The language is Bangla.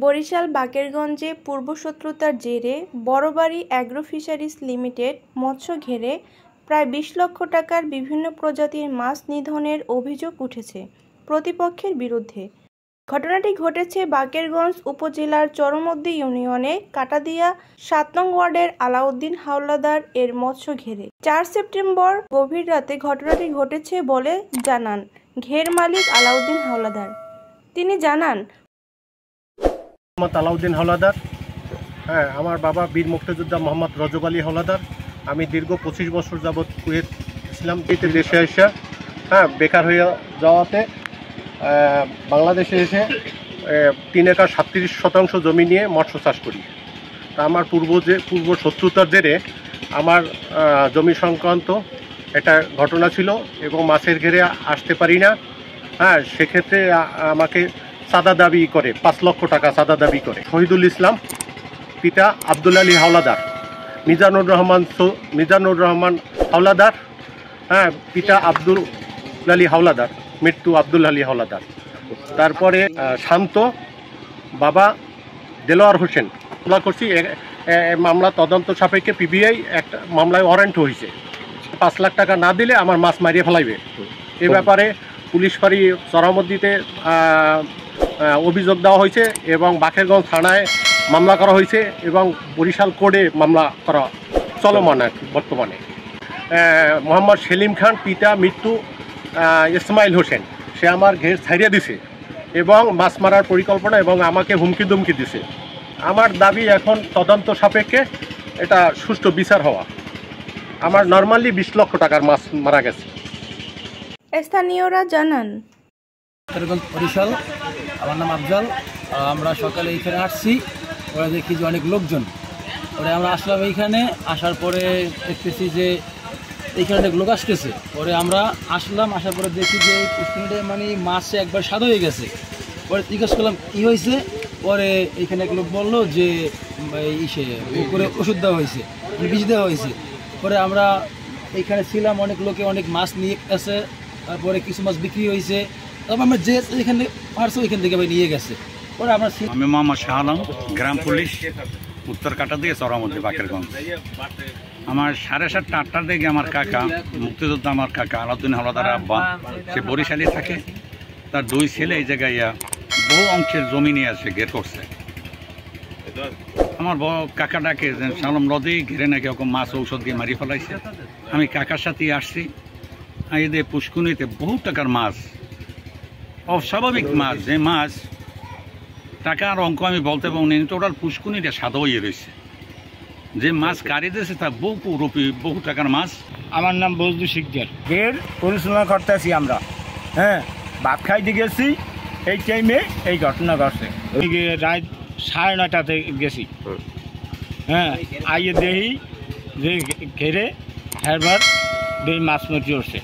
বরিশাল বাকেরগঞ্জে পূর্বশত্রুতার জেরে বড়বাড়ি অ্যাগ্রো ফিশারিজ লিমিটেড মৎস্য ঘেরে প্রায় ২০ লক্ষ টাকার বিভিন্ন প্রজাতির মাছ নিধনের অভিযোগ উঠেছে প্রতিপক্ষের বিরুদ্ধে। ঘটনাটি ঘটেছে বাকেরগঞ্জ উপজেলার চরমদ্দি ইউনিয়নে কাটাদিয়া ৭ নং ওয়ার্ডের আলাউদ্দিন হাওলাদার এর মৎস্য ঘেরে। ৪ সেপ্টেম্বর গভীর রাতে ঘটনাটি ঘটেছে বলে জানান ঘের মালিক আলাউদ্দিন হাওলাদার। তিনি জানান, আলাউদ্দিন হাওলাদার, হ্যাঁ, আমার বাবা বীর মুক্তিযোদ্ধা মোহাম্মদ রজব আলী হাওলাদার। আমি দীর্ঘ ২৫ বছর যাবৎ কুয়েত ছিলাম। দেশে এসে বেকার হয়ে যাওয়াতে বাংলাদেশে এসে ৩ একর ৩৭% জমি নিয়ে মৎস্য চাষ করি। তা আমার পূর্ব শত্রুতার জেরে আমার জমি সংক্রান্ত একটা ঘটনা ছিল এবং মাছের ঘেরে আসতে পারি না। সেক্ষেত্রে আমাকে চাঁদা দাবি করে ৫ লক্ষ টাকা চাঁদা দাবি করে। শহীদুল ইসলাম, পিতা আব্দুল আলী হাওলাদার, মিজানুর রহমান হাওলাদার, পিতা আব্দুল আলী হাওলাদার, মৃত্যু আব্দুল আলী হাওলাদার। তারপরে শান্ত, বাবা দেলোয়ার হোসেন। মামলা করছি, মামলা তদন্ত সাপেক্ষে পিবিআই একটা মামলায় ওয়ারেন্ট হয়েছে। ৫ লাখ টাকা না দিলে আমার মাছ মারিয়ে ফেলাইবে। এ ব্যাপারে পুলিশ ফাঁড়ি চরমদ্দিতে অভিযোগ দেওয়া হয়েছে এবং বাকেরগঞ্জ থানায় মামলা করা হয়েছে এবং বরিশাল কোর্টে মামলা করা চলমান বর্তমানে। মোহাম্মদ সেলিম খান, পিতা মৃত্যু ইসমাইল হোসেন, সে আমার ঘের ছাড়িয়ে দিছে এবং মাছ মারার পরিকল্পনা এবং আমাকে হুমকি দুমকি দিছে। আমার দাবি এখন তদন্ত সাপেক্ষে এটা সুষ্ঠু বিচার হওয়া। আমার নর্মালি ২০ লক্ষ টাকার মাছ মারা গেছে। স্থানীয়রা জানান, বরিশাল, আমার নাম আফজাল। আমরা সকালে এইখানে আসছি, ওরা দেখি যে অনেক লোকজন। পরে আমরা আসলাম এইখানে, আসার পরে দেখতেছি যে এইখানে অনেক লোক আসতেছে। পরে আমরা আসলাম, আসার পরে দেখি যে পুষ্কিনিটা মানে মাছে একবার স্বাদ হয়ে গেছে। পরে জিজ্ঞেস করলাম কী হয়েছে। পরে এইখানে এক লোক বললো যে করে ওষুধ দেওয়া হয়েছে, মানে বিষ দেওয়া হয়েছে। পরে আমরা এইখানে ছিলাম, অনেক লোকে অনেক মাছ নিয়ে গেছে। তারপরে কিছু মাছ বিক্রি হয়েছে। তারপর আমরা যে এখানে পারছো ওইখান থেকে নিয়ে গেছে। পরে আমরা আমি মোহাম্মদ শাহ আলম, গ্রাম পুলিশ, উত্তর কাটাদিয়া চরমদ্দি বাকেরগঞ্জ। আমার 7:30 8টার দিকে আমার কাকা মুক্তিযোদ্ধা, আমার কাকা আলাউদ্দিন হাওলাদার আব্বা, সে বরিশালে থাকে। তার 2 ছেলে এই জায়গায় বহু অংশের জমি নিয়ে আসে ঘের করছে। আমার কাকাটাকে সালম নদী ঘিরে নাকি ওরকম মাছ ঔষধ দিয়ে মারি ফেলাইছে। আমি কাকার সাথে আসছি, এদের পুষ্কুনিতে বহু টাকার মাছ, অস্বাভাবিক মাছ, যে মাছ টাকার অঙ্ক আমি বলতে পারবো না। টোটাল পুষ্কুনিটা সাদা হয়ে রয়েছে। যে মাছ কারি দিয়েছে তা বহু টাকার মাছ। আমার নাম বজলু শিকদার। ঘের পরিচালনা করতে আছি আমরা। ভাত খাইতে গেছি, এই টাইমে এই ঘটনা ঘটছে। রাত 9:30টাতে গেছি। আইয়ে দেখি যে ঘেরে হেরবার মাছ মরি উঠছে।